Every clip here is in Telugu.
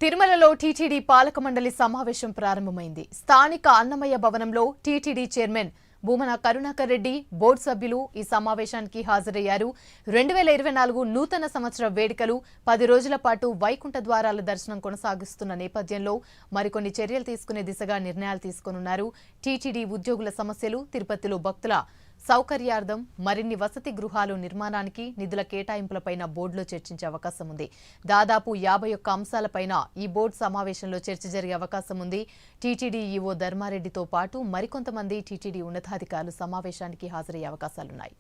తిరుమలలో టీటీడీ పాలక మండలి సమావేశం ప్రారంభమైంది. స్థానిక అన్నమయ్య భవనంలో TTD chairman Bhumana Karunakar Reddy board సభ్యులు ఈ సమావేశానికి హాజరయ్యారు. 2024 నూతన సంవత్సర వేడుకలు 10 రోజుల పాటు వైకుంఠ ద్వారాల దర్శనం కొనసాగిస్తున్న నేపథ్యంలో మరికొన్ని చర్యలు తీసుకునే దిశగా నిర్ణయాలు తీసుకోనున్నారు. టీటీడీ ఉద్యోగుల సమస్యలు, తిరుపతిలో భక్తుల సౌకర్యార్థం మరిన్ని వసతి గృహాలు నిర్మాణానికి నిధుల కేటాయింపులపైన బోర్డులో చర్చించే అవకాశం ఉంది. దాదాపు 51 అంశాలపైన ఈ బోర్డు సమావేశంలో చర్చ జరిగే అవకాశం ఉంది. టీటీడీ ఈవో ధర్మారెడ్డితో పాటు మరికొంతమంది టీటీడీ ఉన్నతాధికారులు సమావేశానికి హాజరయ్యే అవకాశాలున్నాయి.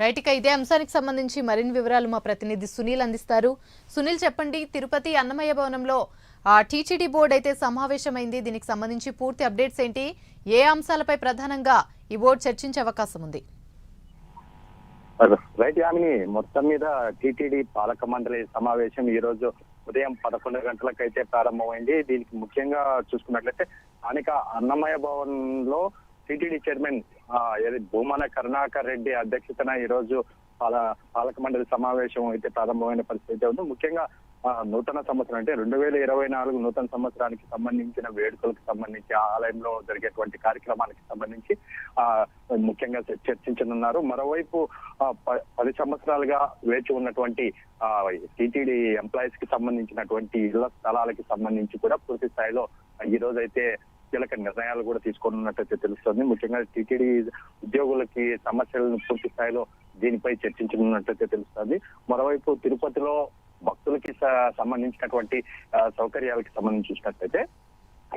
రైట్, ఇక ఇదే అంశానికి సంబంధించి మరిన్ని వివరాలు మా ప్రతినిధి సునీల్ అందిస్తారు. సునీల్, చెప్పండి, తిరుపతి అన్నమయ్య భవనంలో టీటీడీ బోర్డు అయితే సమావేశమైంది. దీనికి సంబంధించి పూర్తి అప్డేట్స్ ఏంటి? ఏ అంశాలపై ప్రధానంగా ఈ బోర్డు చర్చించే అవకాశం ఉంది? రైట్ యామిని, మొత్తం మీద టీటీడీ పాలక మండలి సమావేశం ఈ రోజు ఉదయం 11 గంటలకైతే ప్రారంభమైంది. దీనికి ముఖ్యంగా చూసుకున్నట్లయితే స్థానిక అన్నమయ్య భవన్ లో టీటీడీ చైర్మన్ భూమన కరుణాకర్ రెడ్డి అధ్యక్షతన ఈ రోజు పాలక మండలి సమావేశం అయితే ప్రారంభమైన పరిస్థితి ఉంది. ముఖ్యంగా నూతన సంవత్సరం అంటే 2024 నూతన సంవత్సరానికి సంబంధించిన వేడుకలకు సంబంధించి ఆలయంలో జరిగేటువంటి కార్యక్రమానికి సంబంధించి ముఖ్యంగా చర్చించనున్నారు. మరోవైపు 10 సంవత్సరాలుగా వేచి ఉన్నటువంటి టీటీడీ ఎంప్లాయీస్ కి సంబంధించినటువంటి ఇళ్ల స్థలాలకి సంబంధించి కూడా పూర్తి స్థాయిలో ఈ రోజు అయితే కీలక నిర్ణయాలు కూడా తీసుకున్నట్టయితే తెలుస్తుంది. ముఖ్యంగా టీటీడీ ఉద్యోగులకి సమస్యలను పూర్తి స్థాయిలో దీనిపై చర్చించనున్నట్టయితే తెలుస్తుంది. మరోవైపు తిరుపతిలో భక్తులకి సంబంధించినటువంటి సౌకర్యాలకి సంబంధించి చూసినట్లయితే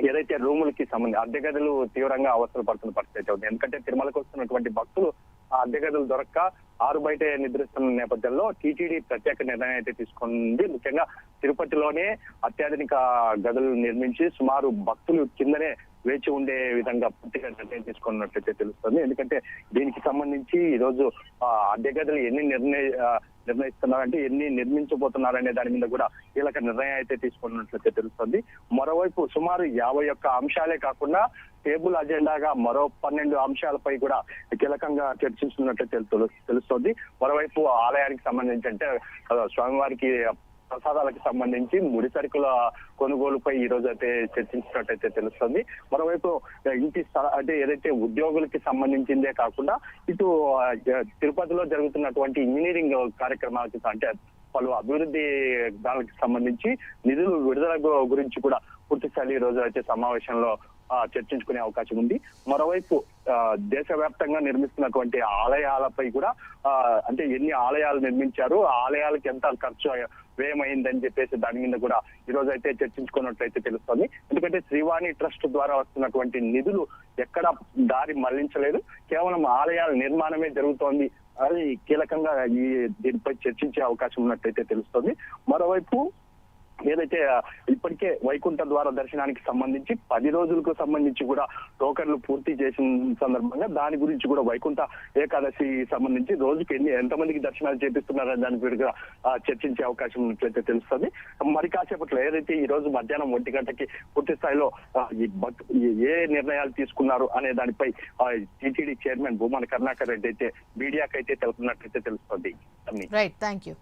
ఏదైతే రూములకి సంబంధించి అద్దె గదులు తీవ్రంగా అవసరం పడుతున్న పరిస్థితి ఉంది. ఎందుకంటే తిరుమలకు వస్తున్నటువంటి భక్తులు ఆ అద్దె గదులు దొరక్క ఆరు బయట నిద్రిస్తున్న నేపథ్యంలో టీటీడీ ప్రత్యేక నిర్ణయం అయితే తీసుకుంది. ముఖ్యంగా తిరుపతిలోనే అత్యాధునిక గదులు నిర్మించి సుమారు భక్తులు కిందనే వేచి ఉండే విధంగా పూర్తిగా నిర్ణయం తీసుకున్నట్లయితే తెలుస్తుంది. ఎందుకంటే దీనికి సంబంధించి ఈ రోజు అద్దె గదులు ఎన్ని నిర్ణయిస్తున్నారంటే ఎన్ని నిర్మించబోతున్నారనే దాని మీద కూడా కీలక నిర్ణయం అయితే తీసుకున్నట్లయితే తెలుస్తుంది. మరోవైపు సుమారు 51 అంశాలే కాకుండా టేబుల్ అజెండాగా మరో 12 అంశాలపై కూడా కీలకంగా చర్చించుకున్నట్లయితే తెలుస్తుంది. మరోవైపు ఆలయానికి సంబంధించి అంటే స్వామివారికి ప్రసాదాలకు సంబంధించి ముడి సరుకుల కొనుగోలుపై ఈ రోజు అయితే చర్చించినట్టయితే తెలుస్తుంది. మరోవైపు ఇంటి అంటే ఏదైతే ఉద్యోగులకి సంబంధించిందే కాకుండా ఇటు తిరుపతిలో జరుగుతున్నటువంటి ఇంజనీరింగ్ కార్యక్రమాలకి అంటే పలు అభివృద్ధి దానికి సంబంధించి నిధులు విడుదల గురించి కూడా పూర్తి స్థాయి ఈ రోజు అయితే సమావేశంలో చర్చించుకునే అవకాశం ఉంది. మరోవైపు దేశవ్యాప్తంగా నిర్మిస్తున్నటువంటి ఆలయాలపై కూడా అంటే ఎన్ని ఆలయాలు నిర్మించారు, ఆలయాలకు ఎంత ఖర్చు వ్యయమైందని చెప్పేసి దాని మీద కూడా ఈ రోజు అయితే చర్చించుకున్నట్లయితే తెలుస్తుంది. ఎందుకంటే శ్రీవాణి ట్రస్ట్ ద్వారా వస్తున్నటువంటి నిధులు ఎక్కడ దారి మళ్లించలేదు, కేవలం ఆలయాల నిర్మాణమే జరుగుతోంది. అది కీలకంగా దీనిపై చర్చించే అవకాశం ఉన్నట్టయితే తెలుస్తుంది. మరోవైపు ఏదైతే ఇప్పటికే వైకుంఠ ద్వార దర్శనానికి సంబంధించి 10 రోజులకు సంబంధించి కూడా టోకన్లు పూర్తి చేసిన సందర్భంగా దాని గురించి కూడా వైకుంఠ ఏకాదశి సంబంధించి రోజుకి ఎంతమందికి దర్శనాలు చేపిస్తున్నారని దాని గురించి చర్చించే అవకాశం ఉన్నట్లయితే తెలుస్తుంది. మరి కాసేపట్లో ఏదైతే ఈ రోజు మధ్యాహ్నం 1 గంటకి పూర్తి స్థాయిలో ఏ నిర్ణయాలు తీసుకున్నారు అనే దానిపై టీటీడీ చైర్మన్ భూమన కరుణాకర్ రెడ్డి అయితే మీడియాకైతే తెలుపుతున్నట్లయితే తెలుస్తుంది. Right, thank you.